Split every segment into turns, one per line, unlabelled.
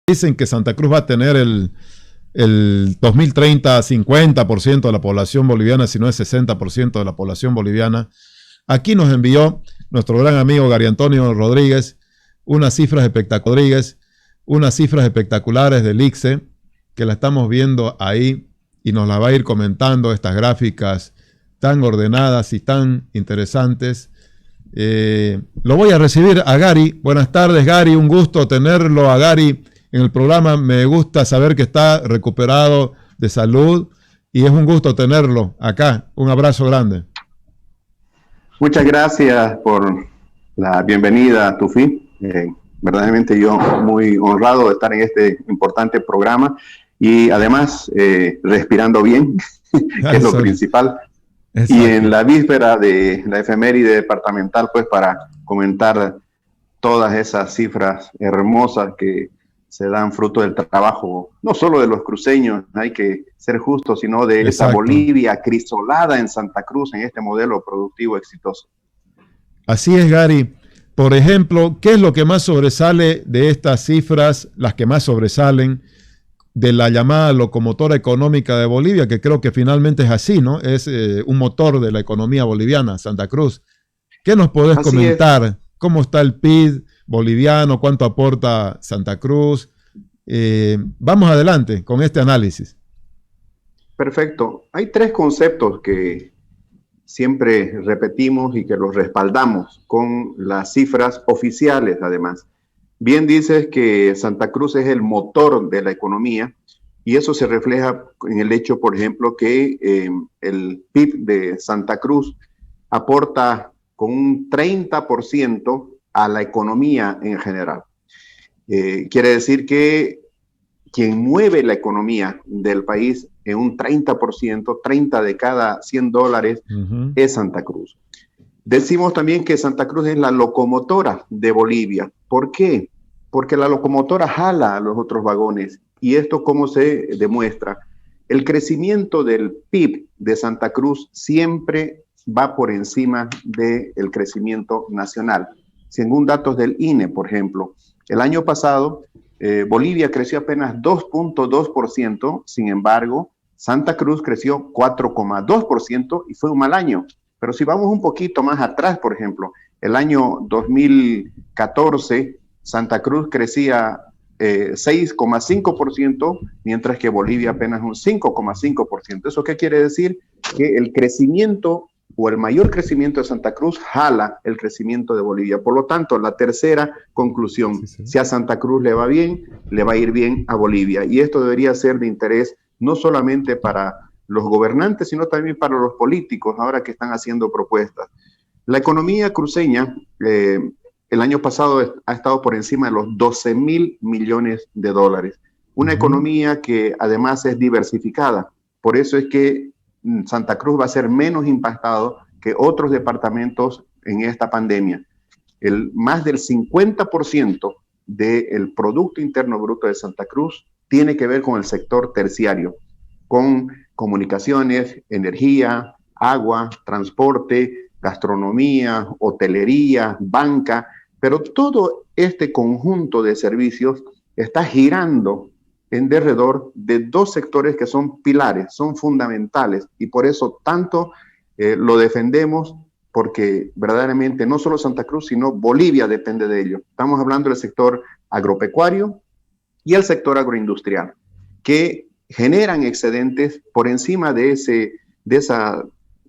Dicen que Santa Cruz va a tener el 2030 50% de la población boliviana, si no es 60% de la población boliviana. Aquí nos envió nuestro gran amigo Gary Antonio Rodríguez unas cifras espectaculares del ICSE, que la estamos viendo ahí y nos la va a ir comentando, estas gráficas tan ordenadas y tan interesantes. Lo voy a recibir a Gary. Buenas tardes, Gary, un gusto tenerlo a Gary en el programa. Me gusta saber que está recuperado de salud y es un gusto tenerlo acá. Un abrazo grande.
Muchas gracias por la bienvenida, Tufi. Verdaderamente yo muy honrado de estar en este importante programa y además respirando bien, que es lo principal. Exacto. Y en la víspera de la efeméride departamental, pues para comentar todas esas cifras hermosas que se dan fruto del trabajo, no solo de los cruceños, hay que ser justos, sino de esa Bolivia acrisolada en Santa Cruz, en este modelo productivo exitoso.
Así es, Gary. Por ejemplo, ¿qué es lo que más sobresale de estas cifras, las que más sobresalen de la llamada locomotora económica de Bolivia, que creo que finalmente es así, ¿no? Es un motor de la economía boliviana, Santa Cruz. ¿Qué nos podés comentar? ¿Cómo está el PIB boliviano? ¿Cuánto aporta Santa Cruz? Vamos adelante con este análisis.
Perfecto. Hay tres conceptos que siempre repetimos y que los respaldamos con las cifras oficiales, además. Bien dices que Santa Cruz es el motor de la economía y eso se refleja en el hecho, por ejemplo, que el PIB de Santa Cruz aporta con un 30% a la economía en general. Quiere decir que quien mueve la economía del país en un 30%, 30 de cada $100 es Santa Cruz. Decimos también que Santa Cruz es la locomotora de Bolivia. ¿Por qué? Porque la locomotora jala a los otros vagones. ¿Y esto cómo se demuestra? El crecimiento del PIB de Santa Cruz siempre va por encima del crecimiento nacional. Según datos del INE, por ejemplo, el año pasado Bolivia creció apenas 2.2%, sin embargo, Santa Cruz creció 4.2% y fue un mal año. Pero si vamos un poquito más atrás, por ejemplo, el año 2014, Santa Cruz crecía 6.5%, mientras que Bolivia apenas un 5.5%. ¿Eso qué quiere decir? Que el crecimiento o el mayor crecimiento de Santa Cruz jala el crecimiento de Bolivia. Por lo tanto, la tercera conclusión, si a Santa Cruz le va bien, le va a ir bien a Bolivia. Y esto debería ser de interés no solamente para los gobernantes, sino también para los políticos, ahora que están haciendo propuestas. La economía cruceña, el año pasado ha estado por encima de los 12.000 millones de dólares. Una economía que además es diversificada. Por eso es que Santa Cruz va a ser menos impactado que otros departamentos en esta pandemia. Más del 50% del Producto Interno Bruto de Santa Cruz tiene que ver con el sector terciario, con comunicaciones, energía, agua, transporte, gastronomía, hotelería, banca, pero todo este conjunto de servicios está girando en derredor de dos sectores que son pilares, son fundamentales, y por eso tanto lo defendemos, porque verdaderamente no solo Santa Cruz, sino Bolivia depende de ello. Estamos hablando del sector agropecuario y el sector agroindustrial, que generan excedentes por encima de esa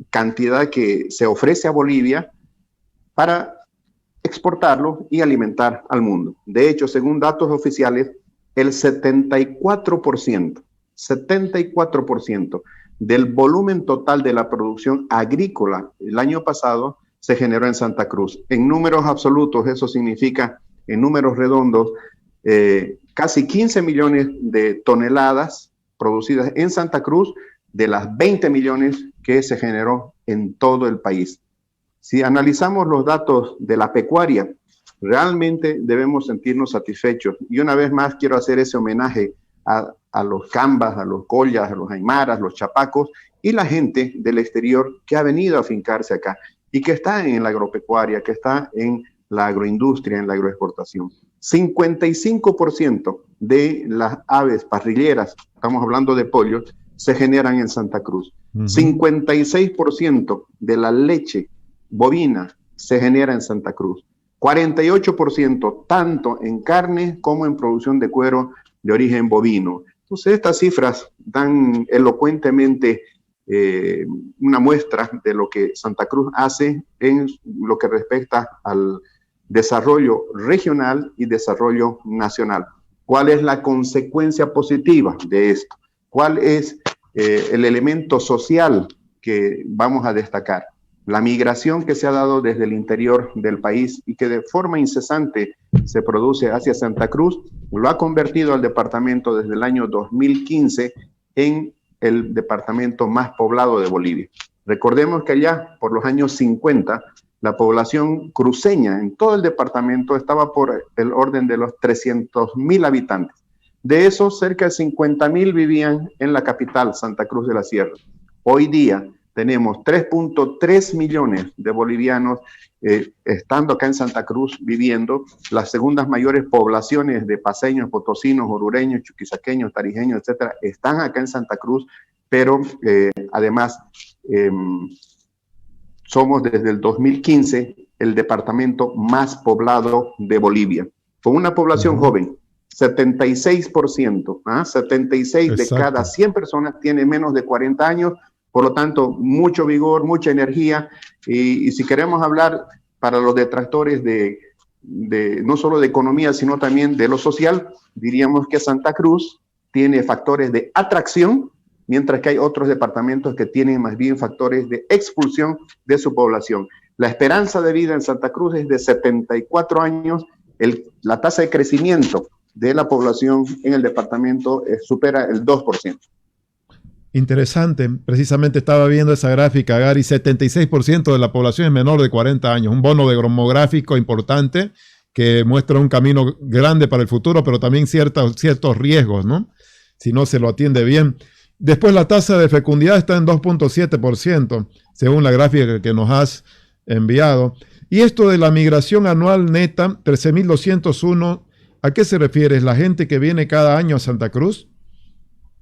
cantidad que se ofrece a Bolivia para exportarlo y alimentar al mundo. De hecho, según datos oficiales, el 74% del volumen total de la producción agrícola el año pasado se generó en Santa Cruz. En números absolutos, eso significa, en números redondos, casi 15 millones de toneladas producidas en Santa Cruz de las 20 millones que se generó en todo el país. Si analizamos los datos de la pecuaria, realmente debemos sentirnos satisfechos. Y una vez más quiero hacer ese homenaje a los cambas, a los collas, a los aymaras, los chapacos y la gente del exterior que ha venido a afincarse acá y que está en la agropecuaria, que está en la agroindustria, en la agroexportación. 55% de las aves parrilleras, estamos hablando de pollos, se generan en Santa Cruz. 56% de la leche bovina se genera en Santa Cruz. 48% tanto en carne como en producción de cuero de origen bovino. Entonces estas cifras dan elocuentemente una muestra de lo que Santa Cruz hace en lo que respecta al desarrollo regional y desarrollo nacional. ¿Cuál es la consecuencia positiva de esto? ¿Cuál es el elemento social que vamos a destacar? La migración que se ha dado desde el interior del país y que de forma incesante se produce hacia Santa Cruz, lo ha convertido al departamento desde el año 2015 en el departamento más poblado de Bolivia. Recordemos que allá, por los años 50, la población cruceña en todo el departamento estaba por el orden de los 300,000 habitantes. De esos, cerca de 50,000 vivían en la capital, Santa Cruz de la Sierra. Hoy día tenemos 3.3 millones de bolivianos estando acá en Santa Cruz, viviendo. Las segundas mayores poblaciones de paceños, potosinos, orureños, chuquisaqueños, tarijeños, etcétera, están acá en Santa Cruz, pero además somos desde el 2015 el departamento más poblado de Bolivia, con una población joven. 76%, 76 de cada 100 personas tiene menos de 40 años, por lo tanto, mucho vigor, mucha energía, y si queremos hablar para los detractores de no solo de economía, sino también de lo social, diríamos que Santa Cruz tiene factores de atracción, mientras que hay otros departamentos que tienen más bien factores de expulsión de su población. La esperanza de vida en Santa Cruz es de 74 años, la tasa de crecimiento de la población en el departamento supera el 2%.
Interesante, precisamente estaba viendo esa gráfica, Gary, 76% de la población es menor de 40 años, un bono demográfico importante que muestra un camino grande para el futuro, pero también ciertos riesgos, ¿no? Si no se lo atiende bien. Después la tasa de fecundidad está en 2.7%, según la gráfica que nos has enviado. Y esto de la migración anual neta, 13.201, ¿a qué se refiere? ¿Es la gente que viene cada año a Santa Cruz?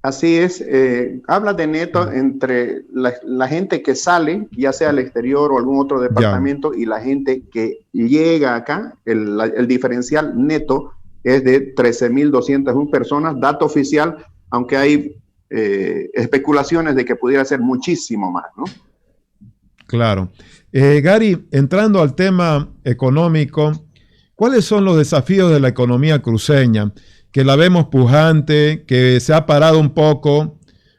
Así es, habla de neto entre la gente que sale, ya sea al exterior o algún otro departamento, y la gente que llega acá. El diferencial neto es de 13.201 personas, dato oficial, aunque hay especulaciones de que pudiera ser muchísimo más, ¿no?
Claro. Gary, entrando al tema económico, ¿cuáles son los desafíos de la economía cruceña? Que la vemos pujante, que se ha parado un poco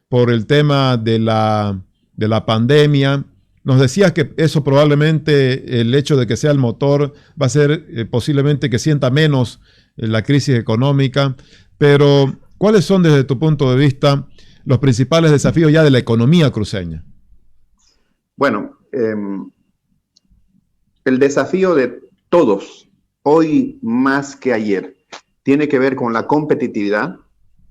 por el tema de la pandemia. Nos decías que eso probablemente, el hecho de que sea el motor, va a ser posiblemente que sienta menos la crisis económica, pero ¿cuáles son desde tu punto de vista los principales desafíos ya de la economía cruceña?
Bueno, el desafío de todos, hoy más que ayer, tiene que ver con la competitividad,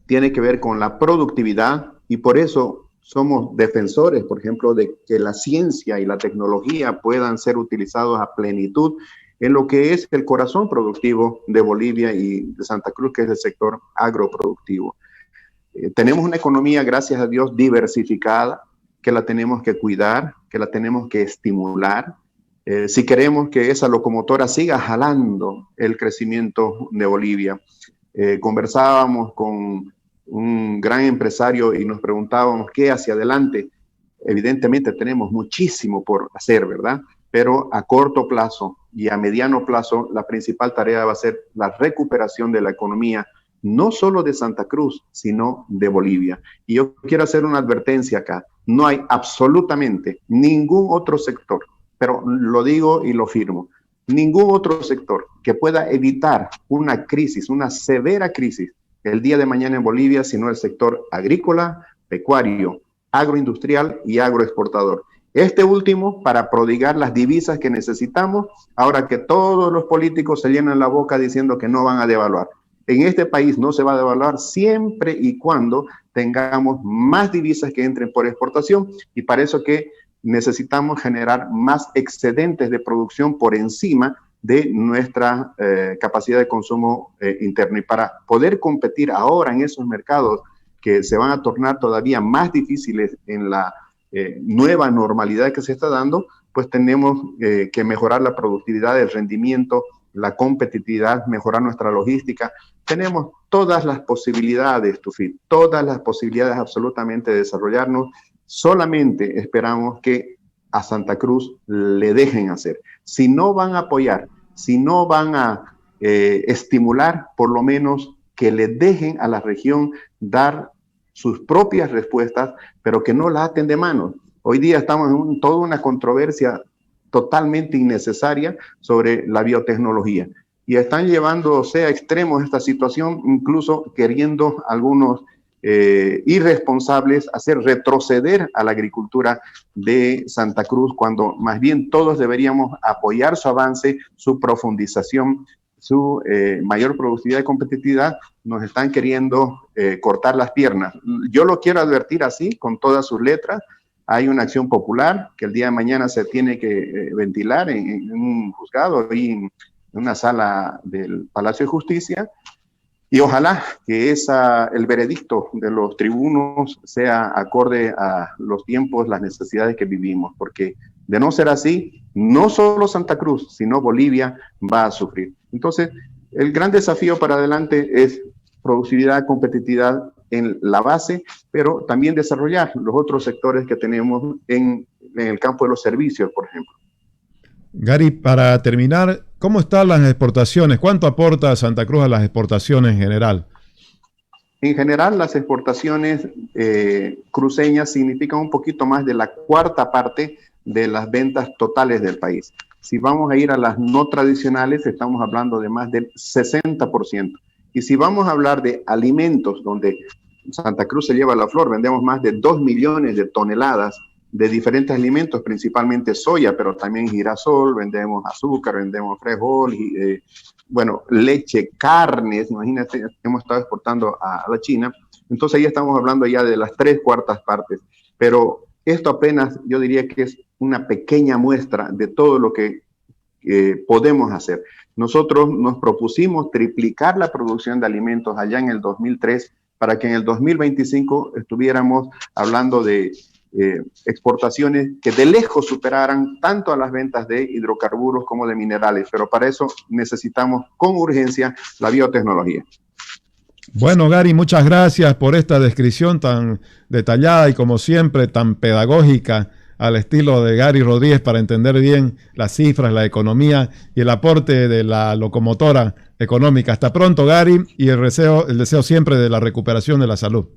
tiene que ver con la productividad, y por eso somos defensores, por ejemplo, de que la ciencia y la tecnología puedan ser utilizados a plenitud en lo que es el corazón productivo de Bolivia y de Santa Cruz, que es el sector agroproductivo. Tenemos una economía, gracias a Dios, diversificada, que la tenemos que cuidar, que la tenemos que estimular. Si queremos que esa locomotora siga jalando el crecimiento de Bolivia. Conversábamos con un gran empresario y nos preguntábamos qué hacia adelante. Evidentemente tenemos muchísimo por hacer, ¿verdad? Pero a corto plazo y a mediano plazo, la principal tarea va a ser la recuperación de la economía, no solo de Santa Cruz, sino de Bolivia. Y yo quiero hacer una advertencia acá. No hay absolutamente ningún otro sector, pero lo digo y lo firmo, ningún otro sector que pueda evitar una crisis, una severa crisis, el día de mañana en Bolivia, sino el sector agrícola, pecuario, agroindustrial y agroexportador. Este último para prodigar las divisas que necesitamos, ahora que todos los políticos se llenan la boca diciendo que no van a devaluar. En este país no se va a devaluar siempre y cuando tengamos más divisas que entren por exportación, y para eso que necesitamos generar más excedentes de producción por encima de nuestra capacidad de consumo interno. Y para poder competir ahora en esos mercados que se van a tornar todavía más difíciles en la nueva normalidad que se está dando, pues tenemos que mejorar la productividad, el rendimiento, la competitividad, mejorar nuestra logística. Tenemos todas las posibilidades, Tufit, todas las posibilidades absolutamente de desarrollarnos. Solamente esperamos que a Santa Cruz le dejen hacer. Si no van a apoyar, si no van a estimular, por lo menos que le dejen a la región dar sus propias respuestas, pero que no la aten de mano. Hoy día estamos en toda una controversia totalmente innecesaria sobre la biotecnología y están llevándose a extremos esta situación, incluso queriendo algunos irresponsables hacer retroceder a la agricultura de Santa Cruz, cuando más bien todos deberíamos apoyar su avance, su profundización, su mayor productividad y competitividad. Nos están queriendo cortar las piernas. Yo lo quiero advertir así, con todas sus letras. Hay una acción popular que el día de mañana se tiene que ventilar en un juzgado y en una sala del Palacio de Justicia. Y ojalá que el veredicto de los tribunos sea acorde a los tiempos, las necesidades que vivimos, porque de no ser así, no solo Santa Cruz, sino Bolivia va a sufrir. Entonces, el gran desafío para adelante es productividad, competitividad en la base, pero también desarrollar los otros sectores que tenemos en el campo de los servicios, por ejemplo.
Gary, para terminar, ¿cómo están las exportaciones? ¿Cuánto aporta Santa Cruz a las exportaciones en general?
En general, las exportaciones cruceñas significan un poquito más de la cuarta parte de las ventas totales del país. Si vamos a ir a las no tradicionales, estamos hablando de más del 60%. Y si vamos a hablar de alimentos, donde Santa Cruz se lleva la flor, vendemos más de 2 millones de toneladas de diferentes alimentos, principalmente soya, pero también girasol, vendemos azúcar, vendemos frijol, bueno, leche, carnes, imagínate, hemos estado exportando a la China. Entonces ahí estamos hablando ya de las 3/4 partes, pero esto apenas yo diría que es una pequeña muestra de todo lo que podemos hacer. Nosotros nos propusimos triplicar la producción de alimentos allá en el 2003 para que en el 2025 estuviéramos hablando de exportaciones que de lejos superaran tanto a las ventas de hidrocarburos como de minerales, pero para eso necesitamos con urgencia la biotecnología.
Bueno, Gary, muchas gracias por esta descripción tan detallada y como siempre tan pedagógica al estilo de Gary Rodríguez para entender bien las cifras, la economía y el aporte de la locomotora económica. Hasta pronto, Gary, y el deseo siempre de la recuperación de la salud.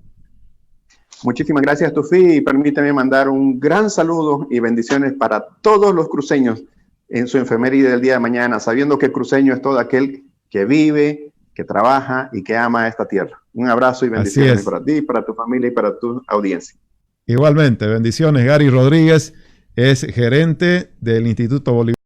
Muchísimas gracias, Tufi, y permíteme mandar un gran saludo y bendiciones para todos los cruceños en su efeméride del día de mañana, sabiendo que cruceño es todo aquel que vive, que trabaja y que ama esta tierra. Un abrazo y bendiciones para ti, para tu familia y para tu audiencia.
Igualmente, bendiciones. Gary Rodríguez es gerente del Instituto Boliviano